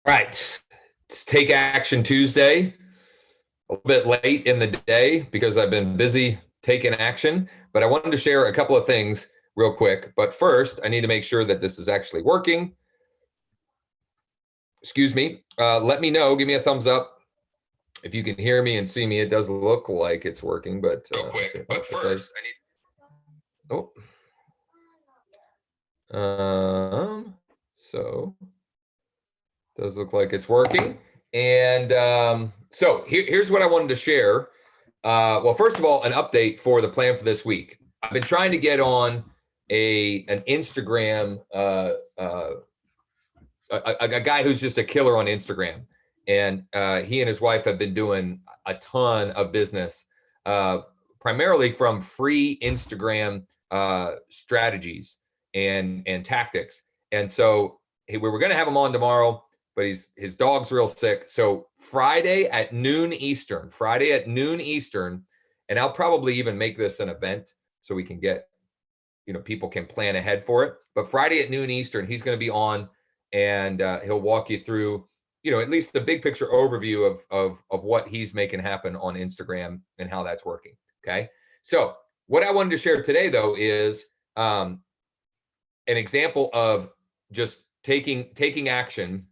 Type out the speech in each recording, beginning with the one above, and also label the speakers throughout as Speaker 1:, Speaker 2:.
Speaker 1: Right. It's Take Action Tuesday. A little bit late in the day because I've been busy taking action, but I wanted to share a couple of things real quick. But first, I need to make sure that this is actually working. Excuse me. Let me know. Give me a thumbs up if you can hear me and see me. It does look like it's working, but
Speaker 2: real quick. But first, I need.
Speaker 1: Oh. So does look like it's working. And so here's what I wanted to share. Well, first of all, an update for the plan for this week. I've been trying to get on an Instagram, a guy who's just a killer on Instagram, and he and his wife have been doing a ton of business, primarily from free Instagram strategies and tactics. And so we were going to have him on tomorrow, but his dog's real sick. So Friday at noon Eastern, and I'll probably even make this an event so we can get, people can plan ahead for it. But Friday at noon Eastern, he's going to be on, and he'll walk you through, at least the big picture overview of what he's making happen on Instagram and how that's working. Okay. So what I wanted to share today, though, is an example of just taking action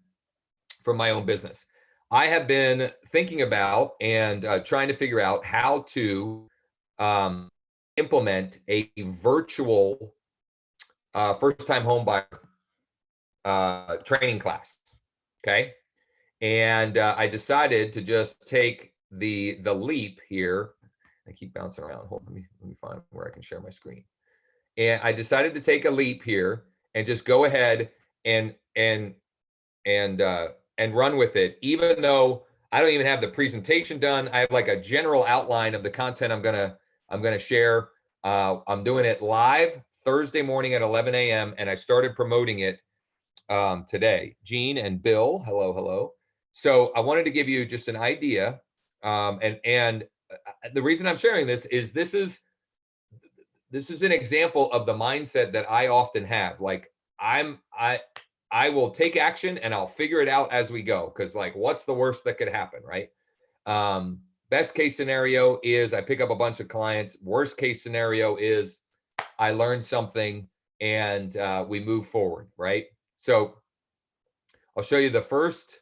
Speaker 1: from my own business. I have been thinking about and trying to figure out how to implement a virtual first-time home buyer training class. Okay, and I decided to just take the leap here. I keep bouncing around. Hold on, let me find where I can share my screen. And I decided to take a leap here and just go ahead and run with it, even though I don't even have the presentation done. I have like a general outline of the content I'm gonna share. I'm doing it live Thursday morning at 11 a.m. and I started promoting it today. Gene and Bill, hello. So I wanted to give you just an idea, and the reason I'm sharing this is this is an example of the mindset that I often have. Like I will take action and I'll figure it out as we go. Cause like, what's the worst that could happen, right? Best case scenario is I pick up a bunch of clients. Worst case scenario is I learn something and we move forward, right? So I'll show you the first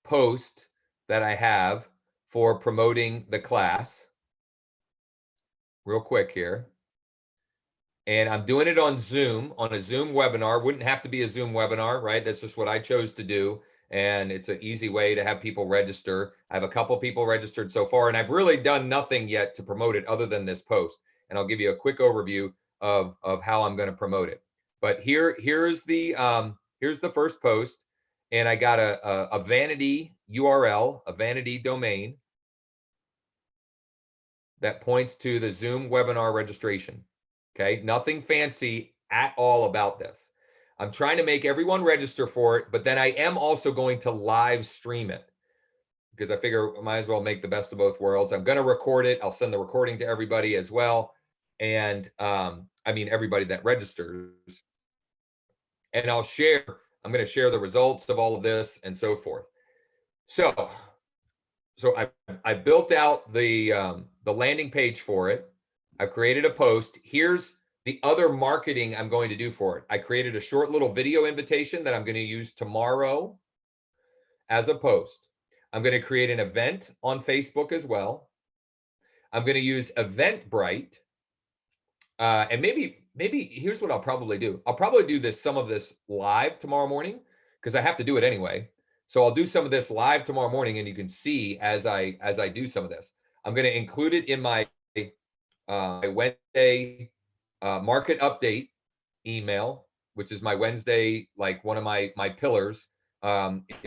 Speaker 1: post that I have for promoting the class real quick here. And I'm doing it on Zoom, on a Zoom webinar. Wouldn't have to be a Zoom webinar, right? That's just what I chose to do. And it's an easy way to have people register. I have a couple people registered so far, and I've really done nothing yet to promote it other than this post. And I'll give you a quick overview of how I'm going to promote it. But here's the first post, and I got a vanity URL, a vanity domain that points to the Zoom webinar registration. Okay, nothing fancy at all about this. I'm trying to make everyone register for it, but then I am also going to live stream it because I figure I might as well make the best of both worlds. I'm going to record it. I'll send the recording to everybody as well. And I mean, everybody that registers. And I'm going to share the results of all of this and so forth. So I built out the landing page for it. I've created a post. Here's the other marketing I'm going to do for it. I created a short little video invitation that I'm going to use tomorrow as a post. I'm going to create an event on Facebook as well. I'm going to use Eventbrite. And maybe here's what I'll probably do. I'll probably do some of this live tomorrow morning because I have to do it anyway. So I'll do some of this live tomorrow morning, and you can see as I do some of this. I'm going to include it in my Wednesday market update email, which is my Wednesday, like one of my pillars,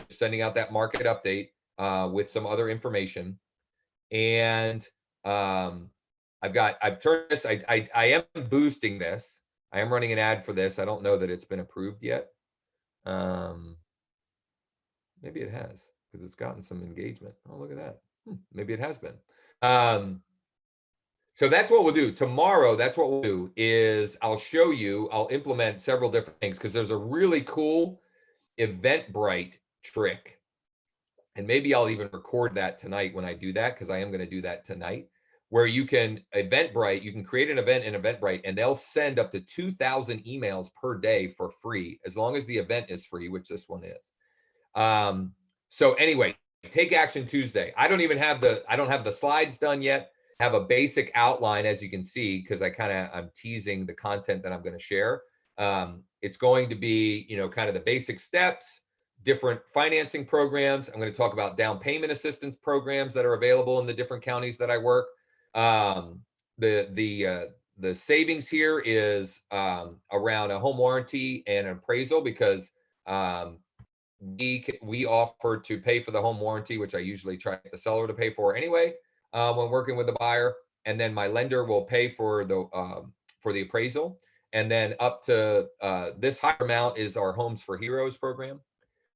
Speaker 1: sending out that market update with some other information. And I've turned this, I am boosting this. I am running an ad for this. I don't know that it's been approved yet. Maybe it has, because it's gotten some engagement. Oh, look at that. Maybe it has been. So that's what we'll do tomorrow. That's what we'll do is I'll implement several different things because there's a really cool Eventbrite trick and maybe I'll even record that tonight when I do that, because I am going to do that tonight, where you can Eventbrite, you can create an event in Eventbrite, and they'll send up to 2,000 emails per day for free, as long as the event is free, which this one is. So anyway, Take Action Tuesday. I don't have the slides done yet. I have a basic outline, as you can see, because I'm teasing the content that I'm going to share. It's going to be, kind of the basic steps, different financing programs. I'm going to talk about down payment assistance programs that are available in the different counties that I work. The savings here is around a home warranty and an appraisal, because we offer to pay for the home warranty, which I usually try to get the seller to pay for anyway, when working with the buyer, and then my lender will pay for the appraisal, and then up to this higher amount is our Homes for Heroes program.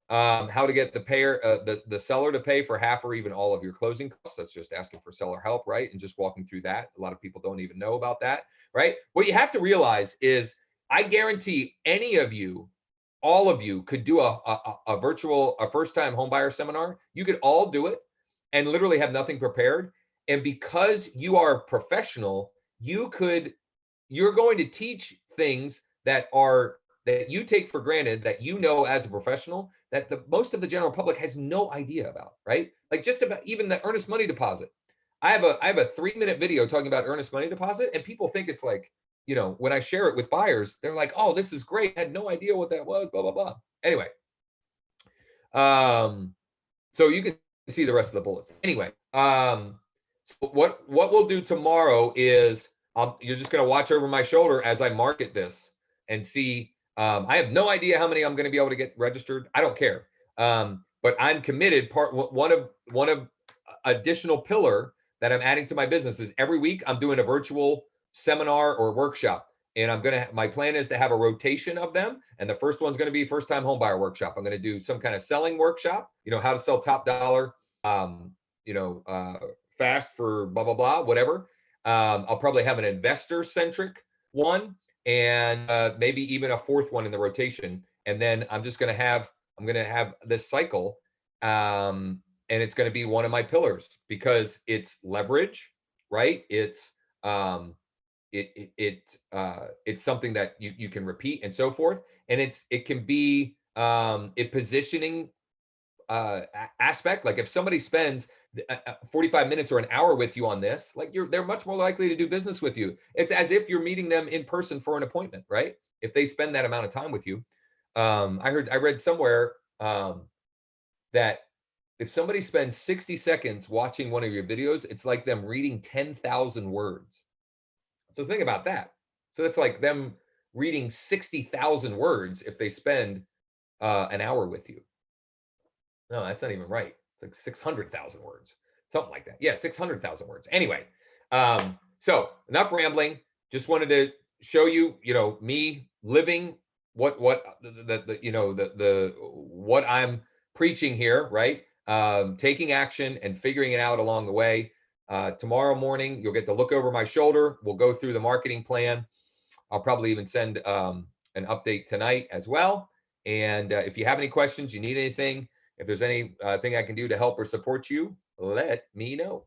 Speaker 1: How to get the seller to pay for half or even all of your closing costs. That's just asking for seller help, right? And just walking through that. A lot of people don't even know about that, right? What you have to realize is, I guarantee any of you, all of you, could do a virtual, first-time homebuyer seminar. You could all do it and literally have nothing prepared. And because you are a professional, you're going to teach things that you take for granted, that as a professional, that most of the general public has no idea about, right? Like just about even the earnest money deposit. I have a 3-minute video talking about earnest money deposit, and people think it's like, when I share it with buyers, they're like, "Oh, this is great. I had no idea what that was, blah, blah, blah." Anyway, so you can see the rest of the bullets. Anyway, so what we'll do tomorrow is, you're just going to watch over my shoulder as I market this and see. I have no idea how many I'm going to be able to get registered. I don't care. But I'm committed. One of additional pillar that I'm adding to my business is every week I'm doing a virtual seminar or workshop. And my plan is to have a rotation of them. And the first one's going to be first-time homebuyer workshop. I'm going to do some kind of selling workshop, how to sell top dollar, fast for blah, blah, blah, whatever. I'll probably have an investor-centric one, and maybe even a fourth one in the rotation. And then I'm going to have this cycle, and it's going to be one of my pillars, because it's leverage, right? It's it's something that you can repeat and so forth, and it can be a positioning aspect. Like if somebody spends 45 minutes or an hour with you on this, like they're much more likely to do business with you. It's as if you're meeting them in person for an appointment, right? If they spend that amount of time with you. I read somewhere that if somebody spends 60 seconds watching one of your videos, it's like them reading 10,000 words. So think about that. So it's like them reading 60,000 words if they spend an hour with you. No, that's not even right. It's like 600,000 words, something like that. Yeah, 600,000 words. Anyway, so enough rambling. Just wanted to show you, me living what I'm preaching here, right? Taking action and figuring it out along the way. Tomorrow morning, you'll get to look over my shoulder. We'll go through the marketing plan. I'll probably even send an update tonight as well. And if you have any questions, you need anything, if there's anything I can do to help or support you, let me know.